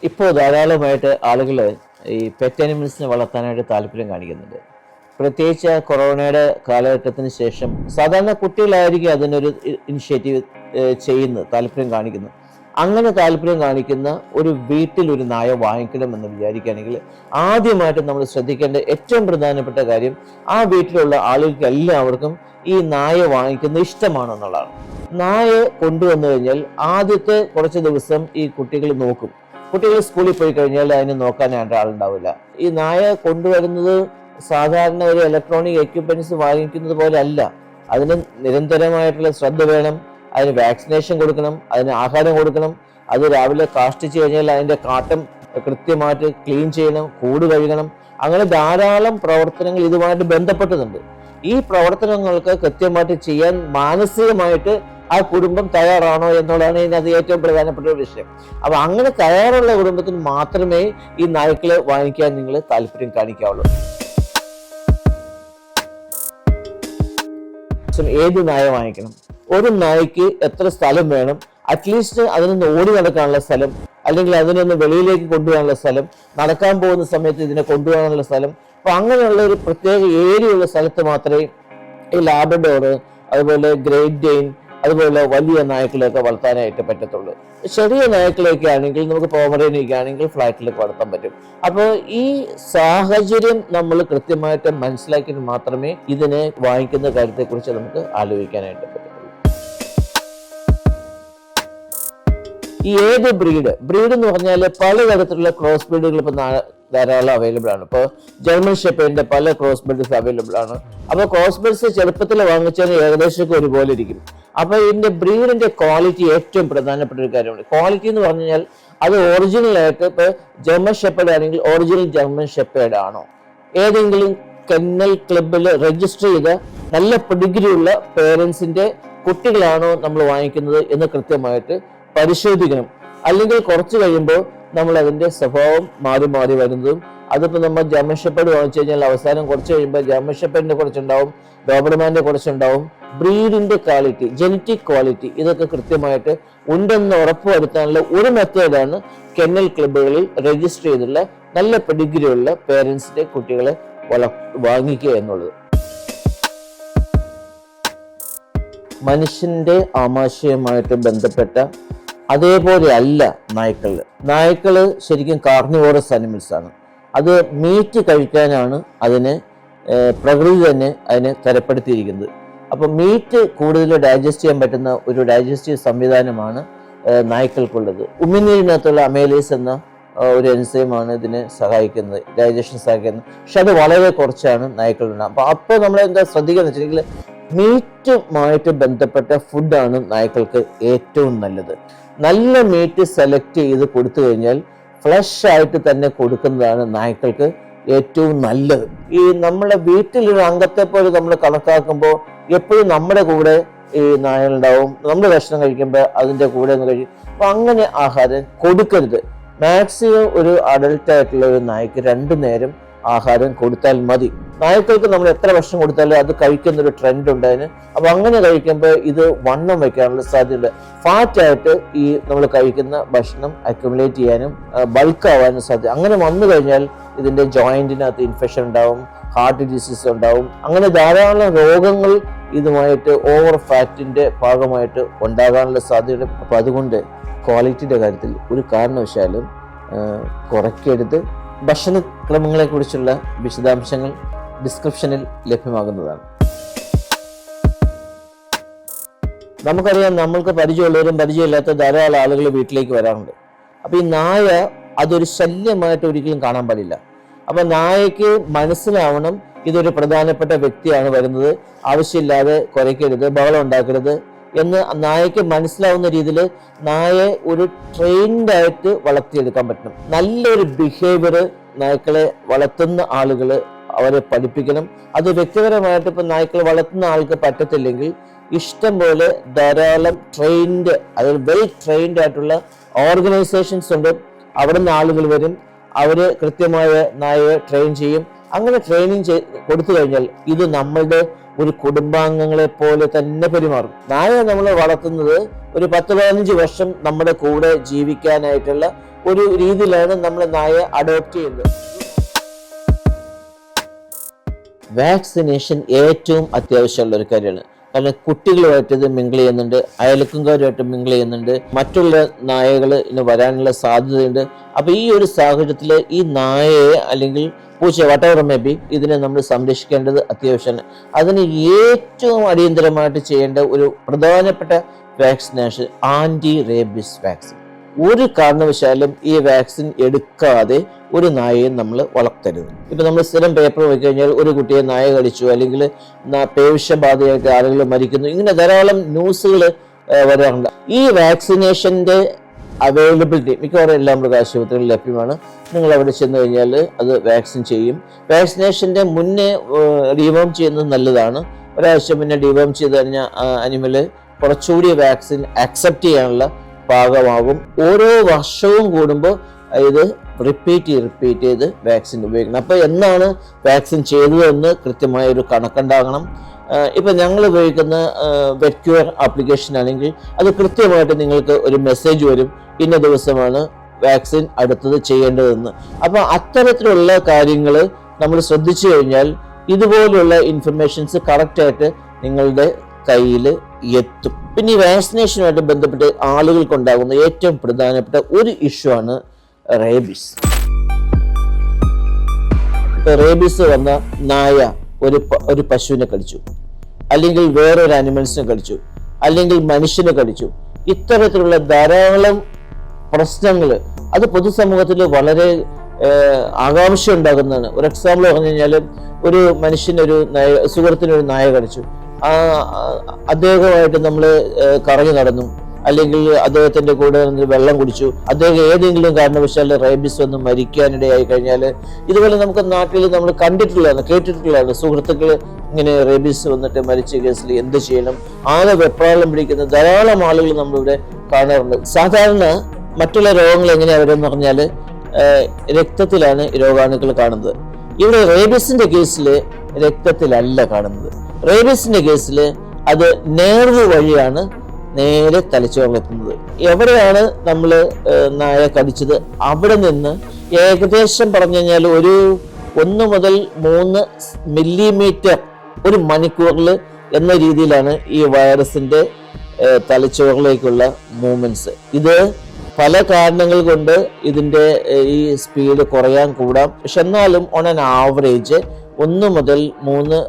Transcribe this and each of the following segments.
ഇപ്പോൾ ധാരാളമായിട്ട് ആളുകൾ ഈ പെറ്റ് അനിമൽസിനെ വളർത്താനായിട്ട് താല്പര്യം കാണിക്കുന്നുണ്ട്. പ്രത്യേകിച്ച് കൊറോണയുടെ കാലഘട്ടത്തിന് ശേഷം സാധാരണ കുട്ടികളായിരിക്കും അതിനൊരു ഇനിഷ്യേറ്റീവ് ചെയ്യുന്നത്, താല്പര്യം കാണിക്കുന്നത്. അങ്ങനെ താല്പര്യം കാണിക്കുന്ന ഒരു വീട്ടിൽ ഒരു നായ വാങ്ങിക്കണമെന്ന് വിചാരിക്കുകയാണെങ്കിൽ ആദ്യമായിട്ട് നമ്മൾ ശ്രദ്ധിക്കേണ്ട ഏറ്റവും പ്രധാനപ്പെട്ട കാര്യം ആ വീട്ടിലുള്ള ആളുകൾക്ക് എല്ലാവർക്കും ഈ നായ വാങ്ങിക്കുന്നത് ഇഷ്ടമാണോ എന്നുള്ളതാണ്. നായ കൊണ്ടുവന്നു കഴിഞ്ഞാൽ ആദ്യത്തെ കുറച്ച് ദിവസം ഈ കുട്ടികൾ നോക്കും. കുട്ടികൾ സ്കൂളിൽ പോയി കഴിഞ്ഞാൽ അതിനെ നോക്കാനായിട്ട് ആളുണ്ടാവില്ല. ഈ നായ കൊണ്ടുവരുന്നത് സാധാരണ ഒരു ഇലക്ട്രോണിക് എക്യുപ്മെന്റ്സ് വാങ്ങിക്കുന്നത് പോലെ അല്ല. അതിന് നിരന്തരമായിട്ടുള്ള ശ്രദ്ധ വേണം. അതിന് വാക്സിനേഷൻ കൊടുക്കണം, അതിന് ആഹാരം കൊടുക്കണം. അത് രാവിലെ കാഷ്ടിച്ച് കഴിഞ്ഞാൽ അതിന്റെ കാട്ടം കൃത്യമായിട്ട് ക്ലീൻ ചെയ്യണം, കൂട് കഴുകണം. അങ്ങനെ ധാരാളം പ്രവർത്തനങ്ങൾ ഇതുമായിട്ട് ബന്ധപ്പെട്ടതുണ്ട്. ഈ പ്രവർത്തനങ്ങൾക്ക് കൃത്യമായിട്ട് ചെയ്യാൻ മാനസികമായിട്ട് ആ കുടുംബം തയ്യാറാണോ എന്നുള്ളതാണ് ഇതിനകത്ത് ഏറ്റവും പ്രധാനപ്പെട്ട ഒരു വിഷയം. അപ്പൊ അങ്ങനെ തയ്യാറുള്ള കുടുംബത്തിന് മാത്രമേ ഈ നായ്ക്കളെ വാങ്ങിക്കാൻ നിങ്ങൾ താല്പര്യം കാണിക്കാവുള്ളൂ. ഏത് നായ വാങ്ങിക്കണം? ഒരു നായ്ക്ക് എത്ര സ്ഥലം വേണം? അറ്റ്ലീസ്റ്റ് അതിനൊന്ന് ഓടി നടക്കാനുള്ള സ്ഥലം, അല്ലെങ്കിൽ അതിനൊന്ന് വെളിയിലേക്ക് കൊണ്ടുപോകാനുള്ള സ്ഥലം, നടക്കാൻ പോകുന്ന സമയത്ത് ഇതിനെ കൊണ്ടുപോകാനുള്ള സ്ഥലം. അപ്പൊ അങ്ങനെയുള്ള ഒരു പ്രത്യേക ഏരിയ ഉള്ള സ്ഥലത്ത് മാത്രമേ ഈ ലാബ്രഡോർ, അതുപോലെ ഗ്രേറ്റ് ഡെയിൻ, അതുപോലെ വലിയ നായ്ക്കളെയൊക്കെ വളർത്താനായിട്ട് പറ്റത്തുള്ളൂ. ചെറിയ നായ്ക്കളെയൊക്കെ ആണെങ്കിൽ നമുക്ക് പോമറേനിയൊക്കെ ആണെങ്കിൽ ഫ്ലാറ്റിലൊക്കെ വളർത്താൻ പറ്റും. അപ്പോൾ ഈ സാഹചര്യം നമ്മൾ കൃത്യമായിട്ട് മനസ്സിലാക്കിയിട്ട് മാത്രമേ ഇതിനെ വാങ്ങിക്കുന്ന കാര്യത്തെക്കുറിച്ച് നമുക്ക് ആലോചിക്കാനായിട്ട് പറ്റത്തുള്ളൂ. ഈ ഏത് ബ്രീഡ് എന്ന് പറഞ്ഞാൽ പലതരത്തിലുള്ള ക്രോസ് ബ്രീഡുകൾ ഇപ്പൊ ധാരാളം അവൈലബിൾ ആണ്. ഇപ്പോൾ ജർമ്മൻ ഷെപ്പേർഡിന്റെ പല ക്രോസ് ബ്രീഡ്സ് അവൈലബിൾ ആണ്. അപ്പോൾ ക്രോസ് ബ്രീഡ്സ് ചെറുപ്പത്തിൽ വാങ്ങിച്ചാൽ ഏകദേശം ഒരുപോലെ ഇരിക്കും. അപ്പൊ ഇതിന്റെ ബ്രീഡിന്റെ ക്വാളിറ്റി ഏറ്റവും പ്രധാനപ്പെട്ട ഒരു കാര്യമാണ്. ക്വാളിറ്റി എന്ന് പറഞ്ഞു കഴിഞ്ഞാൽ അത് ഒറിജിനൽ ആയിട്ട് ഇപ്പൊ ജർമ്മൻ ഷെപ്പേർഡ് ആണെങ്കിൽ ഒറിജിനൽ ജർമ്മൻ ഷെപ്പേർഡ് ആണോ, ഏതെങ്കിലും കെന്നൽ ക്ലബിൽ രജിസ്റ്റർ ചെയ്ത നല്ല പെഡിഗ്രിയുള്ള പേരൻസിന്റെ കുട്ടികളാണോ നമ്മൾ വാങ്ങിക്കുന്നത് എന്ന് കൃത്യമായിട്ട് പരിശോധിക്കണം. അല്ലെങ്കിൽ കുറച്ച് കഴിയുമ്പോൾ നമ്മൾ അതിന്റെ സ്വഭാവം മാറി മാറി വരുന്നതും, അതിപ്പോ നമ്മൾ ജർമ്മൻ ഷെപ്പേർഡ് വാങ്ങിച്ചു കഴിഞ്ഞാൽ അവസാനം കുറച്ച് കഴിയുമ്പോൾ ജർമ്മൻ ഷെപ്പേർഡിന്റെ കുറച്ചുണ്ടാവും, ഡോബർമാന്റെ കുറച്ചുണ്ടാവും. ബ്രീഡിന്റെ ക്വാളിറ്റി, ജനറ്റിക് ക്വാളിറ്റി, ഇതൊക്കെ കൃത്യമായിട്ട് ഉണ്ടെന്ന് ഉറപ്പുവരുത്താനുള്ള ഒരു മെത്തേഡാണ് കെന്നൽ ക്ലബുകളിൽ രജിസ്റ്റർ ചെയ്തുള്ള നല്ല പെഡിഗ്രിയുള്ള പേരൻസിന്റെ കുട്ടികളെ വാങ്ങിക്കുക എന്നുള്ളത്. മനുഷ്യന്റെ ആമാശയമായിട്ട് ബന്ധപ്പെട്ട അതേപോലെ അല്ല നായ്ക്കള് ശരിക്കും കാർണിവോറസ് അനിമൽസ് ആണ്. അത് മീറ്റ് കഴിക്കാനാണ് അതിനെ പ്രകൃതി തന്നെ അതിനെ തരപ്പെടുത്തിയിരിക്കുന്നത്. അപ്പൊ മീറ്റ് കൂടുതൽ ഡൈജസ്റ്റ് ചെയ്യാൻ പറ്റുന്ന ഒരു ഡൈജസ്റ്റീവ് സംവിധാനമാണ് നായ്ക്കൾക്കുള്ളത്. ഉമിനീരിനകത്തുള്ള അമേലേസ് എന്ന ഒരു എൻസൈമാണ് ഇതിനെ സഹായിക്കുന്നത്, ഡൈജഷൻ സഹായിക്കുന്നത്. പക്ഷെ അത് വളരെ കുറച്ചാണ് നായ്ക്കളുണ്ട്. അപ്പോൾ നമ്മൾ എന്താ ശ്രദ്ധിക്കുന്നത് വെച്ചിട്ടുണ്ടെങ്കിൽ മീറ്റുമായിട്ട് ബന്ധപ്പെട്ട ഫുഡാണ് നായ്ക്കൾക്ക് ഏറ്റവും നല്ലത്. നല്ല മീറ്റ് സെലക്ട് ചെയ്ത് കൊടുത്തു കഴിഞ്ഞാൽ ഫ്ലഷ് ആയിട്ട് തന്നെ കൊടുക്കുന്നതാണ് നായ്ക്കൾക്ക് ഏറ്റവും നല്ലത്. ഈ നമ്മുടെ വീട്ടിലൊരു അംഗത്തെ പോലെ നമ്മൾ കണക്കാക്കുമ്പോൾ എപ്പോഴും നമ്മുടെ കൂടെ ഈ നായകളുണ്ടാവും. നമ്മൾ ഭക്ഷണം കഴിക്കുമ്പോൾ അതിന്റെ കൂടെ ഒന്ന് കഴിയും. അപ്പൊ അങ്ങനെ ആഹാരം കൊടുക്കരുത്. മാക്സിമം ഒരു അഡൽട്ട് ആയിട്ടുള്ള ഒരു നായ്ക്ക് 2 നേരം ആഹാരം കൊടുത്താൽ മതി. നായ്ക്കൾക്ക് നമ്മൾ എത്ര ഭക്ഷണം കൊടുത്താലും അത് കഴിക്കുന്ന ഒരു ട്രെൻഡ് ഉണ്ട് അതിന്. അപ്പൊ അങ്ങനെ കഴിക്കുമ്പോൾ ഇത് വണ്ണം വയ്ക്കാനുള്ള സാധ്യതയുണ്ട്. ഫാറ്റായിട്ട് ഈ നമ്മൾ കഴിക്കുന്ന ഭക്ഷണം അക്യുമുലേറ്റ് ചെയ്യാനും ബൾക്ക് ആവാനും സാധ്യത. അങ്ങനെ വന്നു കഴിഞ്ഞാൽ ഇതിന്റെ ജോയിന്റിനകത്ത് ഇൻഫെക്ഷൻ ഉണ്ടാവും, ഹാർട്ട് ഡിസീസ് ഉണ്ടാവും. അങ്ങനെ ധാരാളം രോഗങ്ങൾ ഇതുമായിട്ട് ഓവർ ഫാറ്റിന്റെ ഭാഗമായിട്ട് ഉണ്ടാകാനുള്ള സാധ്യത. അപ്പൊ അതുകൊണ്ട് ക്വാളിറ്റിയുടെ കാര്യത്തിൽ ഒരു കാരണവശാലും കുറയ്ക്കരുത്. ഭക്ഷണക്രമങ്ങളെ കുറിച്ചുള്ള വിശദാംശങ്ങൾ ഡിസ്ക്രിപ്ഷനിൽ ലഭ്യമാകുന്നതാണ്. നമുക്കറിയാം, നമ്മൾക്ക് പരിചയമുള്ളവരും പരിചയമില്ലാത്ത ധാരാളം ആളുകൾ വീട്ടിലേക്ക് വരാറുണ്ട്. അപ്പൊ ഈ നായ അതൊരു ശല്യമായിട്ട് ഒരിക്കലും കാണാൻ പാടില്ല. അപ്പൊ നായക്ക് മനസ്സിലാവണം ഇതൊരു പ്രധാനപ്പെട്ട വ്യക്തിയാണ് വരുന്നത്, ആവശ്യമില്ലാതെ കുരയ്ക്കരുത്, ബഹളം ഉണ്ടാക്കരുത് എന്ന് നായക്ക് മനസ്സിലാവുന്ന രീതിയിൽ നായയെ ഒരു ട്രെയിൻഡ് ആയിട്ട് വളർത്തിയെടുക്കാൻ പറ്റണം. നല്ലൊരു ബിഹേവിയർ നായ്ക്കളെ വളർത്തുന്ന ആളുകൾ അവരെ പഠിപ്പിക്കണം. അത് വ്യക്തിപരമായിട്ട് ഇപ്പൊ നായ്ക്കളെ വളർത്തുന്ന ആൾക്ക് പറ്റത്തില്ലെങ്കിൽ ഇഷ്ടം പോലെ ധാരാളം ട്രെയിൻഡ്, അതായത് വെൽ ട്രെയിൻഡ് ആയിട്ടുള്ള ഓർഗനൈസേഷൻസ് ഉണ്ട്. അവിടെ നിന്ന് ആളുകൾ വരും, അവര് കൃത്യമായ നായയെ ട്രെയിൻ ചെയ്യും. അങ്ങനെ ട്രെയിനിങ് കൊടുത്തു കഴിഞ്ഞാൽ ഇത് നമ്മളുടെ ഒരു കുടുംബാംഗങ്ങളെ പോലെ തന്നെ പെരുമാറും. നായ നമ്മൾ വളർത്തുന്നത് ഒരു 10-15 വർഷം നമ്മുടെ കൂടെ ജീവിക്കാനായിട്ടുള്ള ഒരു രീതിയിലാണ് നമ്മൾ നായയെ അഡോപ്റ്റ് ചെയ്യുന്നത്. വാക്സിനേഷൻ ഏറ്റവും അത്യാവശ്യമുള്ള ഒരു കാര്യമാണ്. കാരണം കുട്ടികളുമായിട്ട് ഇത് മിങ്കിൾ ചെയ്യുന്നുണ്ട്, അയൽക്കാരുമായിട്ട് മിങ്കിൾ ചെയ്യുന്നുണ്ട്, മറ്റുള്ള നായകൾ ഇന്ന് വരാനുള്ള സാധ്യതയുണ്ട്. അപ്പോൾ ഈ ഒരു സാഹചര്യത്തിൽ ഈ നായയെ അല്ലെങ്കിൽ പൂച്ച വട്ടവർ മേ ബി ഇതിനെ നമ്മൾ സംരക്ഷിക്കേണ്ടത് അത്യാവശ്യമാണ്. അതിന് ഏറ്റവും അടിയന്തരമായിട്ട് ചെയ്യേണ്ട ഒരു പ്രധാനപ്പെട്ട വാക്സിനേഷൻ ആന്റി റേബീസ് വാക്സിൻ. ഒരു കാരണവശാലും ഈ വാക്സിൻ എടുക്കാതെ ഒരു നായയെ നമ്മൾ വളർത്തരുത്. ഇപ്പൊ നമ്മൾ സ്ഥിരം പേപ്പർ പോയി കഴിഞ്ഞാൽ ഒരു കുട്ടിയെ നായ കടിച്ചു, അല്ലെങ്കിൽ പേവിഷബാധയായിട്ട് ആളുകൾ മരിക്കുന്നു, ഇങ്ങനെ ധാരാളം ന്യൂസുകൾ വരാറുണ്ട്. ഈ വാക്സിനേഷന്റെ അവൈലബിലിറ്റി മിക്കവാറും എല്ലാ മൃഗാശുപത്രികളിൽ ലഭ്യമാണ്. നിങ്ങൾ അവിടെ ചെന്ന് കഴിഞ്ഞാൽ അത് വാക്സിൻ ചെയ്യും. വാക്സിനേഷന്റെ മുന്നേ ഡിവോം ചെയ്യുന്നത് നല്ലതാണ്. ഒരാഴ്ച മുന്നേ ഡിവോം ചെയ്ത് കഴിഞ്ഞാൽ അനിമല് കുറച്ചുകൂടി വാക്സിൻ അക്സെപ്റ്റ് ചെയ്യാനുള്ള പാകമാകും. ഓരോ വർഷവും കൂടുമ്പോൾ ഇത് റിപ്പീറ്റ് ചെയ്ത് വാക്സിൻ ഉപയോഗിക്കണം. അപ്പോൾ എന്നാണ് വാക്സിൻ ചെയ്തതെന്ന് കൃത്യമായ ഒരു കണക്കുണ്ടാകണം. ഇപ്പം ഞങ്ങൾ ഉപയോഗിക്കുന്ന വെറ്റ്ക്യൂർ ആപ്ലിക്കേഷൻ ആണെങ്കിൽ അത് കൃത്യമായിട്ട് നിങ്ങൾക്ക് ഒരു മെസ്സേജ് വരും, ഇന്ന ദിവസമാണ് വാക്സിൻ അടുത്തത് ചെയ്യേണ്ടതെന്ന്. അപ്പോൾ അത്തരത്തിലുള്ള കാര്യങ്ങൾ നമ്മൾ ശ്രദ്ധിച്ചു കഴിഞ്ഞാൽ ഇതുപോലുള്ള ഇൻഫർമേഷൻസ് കറക്റ്റായിട്ട് നിങ്ങളുടെ കയ്യിൽ എത്തും. പിന്നെ ഈ വാക്സിനേഷനുമായിട്ട് ബന്ധപ്പെട്ട് ആളുകൾക്കുണ്ടാകുന്ന ഏറ്റവും പ്രധാനപ്പെട്ട ഒരു ഇഷ്യൂ ആണ് റേബീസ്. ഇപ്പൊ റേബീസ് വന്ന നായ ഒരു പശുവിനെ കടിച്ചു, അല്ലെങ്കിൽ വേറൊരു ആനിമൽസിനെ കടിച്ചു, അല്ലെങ്കിൽ മനുഷ്യനെ കടിച്ചു. ഇത്തരത്തിലുള്ള ധാരാളം പ്രശ്നങ്ങൾ അത് പൊതുസമൂഹത്തിൽ വളരെ ആകാംക്ഷ ഉണ്ടാകുന്നതാണ്. ഒരു എക്സാമ്പിൾ പറഞ്ഞു കഴിഞ്ഞാൽ ഒരു മനുഷ്യനൊരു സുഹൃത്തിനൊരു നായ കടിച്ചു, അദ്ദേഹമായിട്ട് നമ്മൾ കറങ്ങി നടന്നു, അല്ലെങ്കിൽ അദ്ദേഹത്തിന്റെ കൂടെ വെള്ളം കുടിച്ചു, അദ്ദേഹം ഏതെങ്കിലും കാരണവശാൽ റേബീസ് വന്ന് മരിക്കാനിടയായി കഴിഞ്ഞാൽ ഇതുപോലെ നമുക്ക് നാട്ടിൽ നമ്മൾ കണ്ടിട്ടുള്ളതാണ്, കേട്ടിട്ടുള്ളതാണ്. സുഹൃത്തുക്കൾ ഇങ്ങനെ റേബീസ് വന്നിട്ട് മരിച്ച കേസിൽ എന്ത് ചെയ്യണം, ആകെ വെപ്രാളം പിടിക്കുന്ന ധാരാളം ആളുകൾ നമ്മളിവിടെ കാണാറുണ്ട്. സാധാരണ മറ്റുള്ള രോഗങ്ങൾ എങ്ങനെയാണ് വരുമെന്ന് പറഞ്ഞാൽ രക്തത്തിലാണ് രോഗാണുക്കൾ കാണുന്നത്. ഇവിടെ റേബീസിന്റെ കേസിൽ രക്തത്തിലല്ല കാണുന്നത്. റേബീസിന്റെ കേസിൽ അത് നെർവ് വഴിയാണ് നേരെ തലച്ചോറിലെത്തുന്നത്. എവിടെയാണ് നമ്മൾ നായ കടിച്ചത് അവിടെ നിന്ന് ഏകദേശം പറഞ്ഞു കഴിഞ്ഞാൽ ഒരു 1 മുതൽ 3 മില്ലിമീറ്റർ ഒരു മണിക്കൂറിൽ എന്ന രീതിയിലാണ് ഈ വൈറസിന്റെ തലച്ചോറിലേക്കുള്ള മൂവ്മെന്റ്സ്. ഇത് പല കാരണങ്ങൾ കൊണ്ട് ഇതിന്റെ ഈ സ്പീഡ് കുറയാൻ കൂടാം. പക്ഷെ എന്നാലും ഓൺ ആൻ ആവറേജ് 1 മുതൽ 3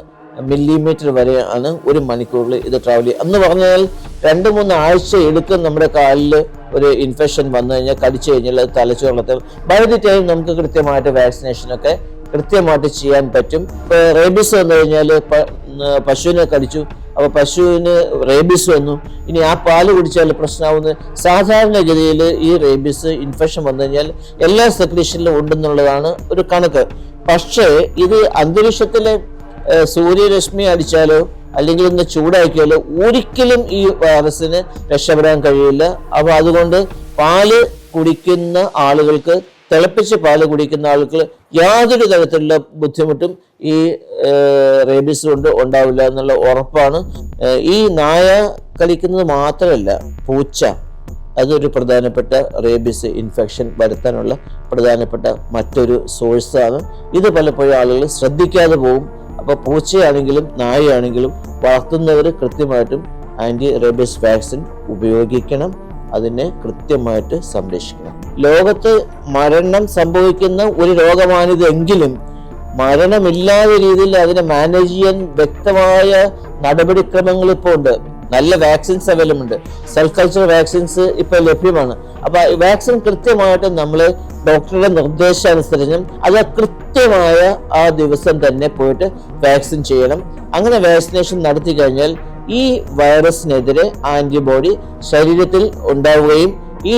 മില്ലിമീറ്റർ വരെയാണ് ഒരു മണിക്കൂറിൽ ഇത് ട്രാവൽ ചെയ്യുക. എന്ന് പറഞ്ഞാൽ 2-3 ആഴ്ച എടുക്കും നമ്മുടെ കാലിൽ ഒരു ഇൻഫെക്ഷൻ വന്നു കഴിഞ്ഞാൽ, കടിച്ചു കഴിഞ്ഞാൽ അത് തലച്ചോറിലെത്തും. ബൈ ദി ടൈം നമുക്ക് കൃത്യമായിട്ട് വാക്സിനേഷനൊക്കെ കൃത്യമായിട്ട് ചെയ്യാൻ പറ്റും. ഇപ്പോൾ റേബീസ് വന്നു കഴിഞ്ഞാൽ പശുവിനെ കടിച്ചു, അപ്പോൾ പശുവിന് റേബീസ് വന്നു, ഇനി ആ പാല് കുടിച്ചാൽ പ്രശ്നമാവുന്നത്. സാധാരണഗതിയിൽ ഈ റേബീസ് ഇൻഫെക്ഷൻ വന്നു കഴിഞ്ഞാൽ എല്ലാ സെക്രീഷനിലും ഉണ്ടെന്നുള്ളതാണ് ഒരു കണക്ക്. പക്ഷേ ഇത് അന്തരീക്ഷത്തിലെ സൂര്യരശ്മി അടിച്ചാലോ അല്ലെങ്കിൽ ഒന്ന് ചൂടാക്കിയാലോ ഒരിക്കലും ഈ വൈറസിന് രക്ഷപ്പെടാൻ കഴിയില്ല. അപ്പോൾ അതുകൊണ്ട് പാല് കുടിക്കുന്ന ആളുകൾക്ക്, തിളപ്പിച്ച് പാല് കുടിക്കുന്ന ആളുകൾക്ക് യാതൊരു തരത്തിലുള്ള ബുദ്ധിമുട്ടും ഈ റേബീസ് കൊണ്ട് ഉണ്ടാവില്ല എന്നുള്ള ഉറപ്പാണ്. ഈ നായ കടിക്കുന്നത് മാത്രമല്ല, പൂച്ച അതൊരു പ്രധാനപ്പെട്ട റേബീസ് ഇൻഫെക്ഷൻ വരുത്താനുള്ള പ്രധാനപ്പെട്ട മറ്റൊരു സോഴ്സാണ്. ഇത് പലപ്പോഴും ആളുകൾ ശ്രദ്ധിക്കാതെ പോകും. അപ്പോൾ പൂച്ചയാണെങ്കിലും നായയാണെങ്കിലും വളർത്തുന്നവർ കൃത്യമായിട്ടും ആന്റി റേബീസ് വാക്സിൻ ഉപയോഗിക്കണം, അതിനെ കൃത്യമായിട്ട് സംരക്ഷിക്കണം. ലോകത്ത് മരണം സംഭവിക്കുന്ന ഒരു രോഗമാണിതെങ്കിലും മരണമില്ലാത്ത രീതിയിൽ അതിനെ മാനേജ് ചെയ്യാൻ വ്യക്തമായ നടപടിക്രമങ്ങൾ ഇപ്പോൾ ഉണ്ട്. നല്ല വാക്സിൻസ് അവൈലബിൾ ഉണ്ട്. സെൽ കൾച്ചർ വാക്സിൻസ് ഇപ്പോൾ ലഭ്യമാണ്. അപ്പൊ വാക്സിൻ കൃത്യമായിട്ട് നമ്മൾ ഡോക്ടറുടെ നിർദ്ദേശാനുസരിച്ചും അത് കൃത്യമായ ആ ദിവസം തന്നെ പോയിട്ട് വാക്സിൻ ചെയ്യണം. അങ്ങനെ വാക്സിനേഷൻ നടത്തി കഴിഞ്ഞാൽ ഈ വൈറസിനെതിരെ ആന്റിബോഡി ശരീരത്തിൽ ഉണ്ടാവുകയും ഈ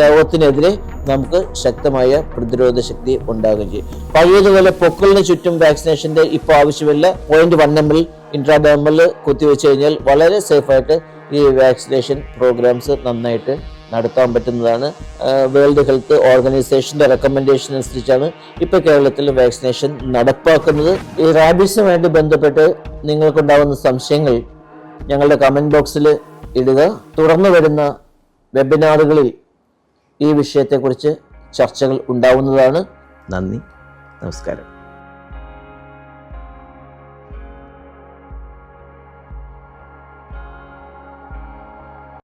രോഗത്തിനെതിരെ നമുക്ക് ശക്തമായ പ്രതിരോധ ശക്തി ഉണ്ടാകുകയും ചെയ്യും. പഴയതുപോലെ പൊക്കിളിന് ചുറ്റും വാക്സിനേഷന്റെ ഇപ്പോൾ ആവശ്യമില്ല. 0.1 ml ഇൻട്രാഡെർമൽ കുത്തിവെച്ച് കഴിഞ്ഞാൽ വളരെ സേഫായിട്ട് ഈ വാക്സിനേഷൻ പ്രോഗ്രാംസ് നന്നായിട്ട് നടത്താൻ പറ്റുന്നതാണ്. വേൾഡ് ഹെൽത്ത് ഓർഗനൈസേഷന്റെ റെക്കമെൻഡേഷൻ അനുസരിച്ചാണ് ഇപ്പോൾ കേരളത്തിൽ വാക്സിനേഷൻ നടപ്പാക്കുന്നത്. ഈ റാബീസുമായിട്ട് ബന്ധപ്പെട്ട് നിങ്ങൾക്കുണ്ടാകുന്ന സംശയങ്ങൾ ഞങ്ങളുടെ കമന്റ് ബോക്സിൽ ഇടുക. തുടർന്ന് വരുന്ന വെബിനാറുകളിൽ ഈ വിഷയത്തെക്കുറിച്ച് ചർച്ചകൾ ഉണ്ടാവുന്നതാണ്. നന്ദി, നമസ്കാരം.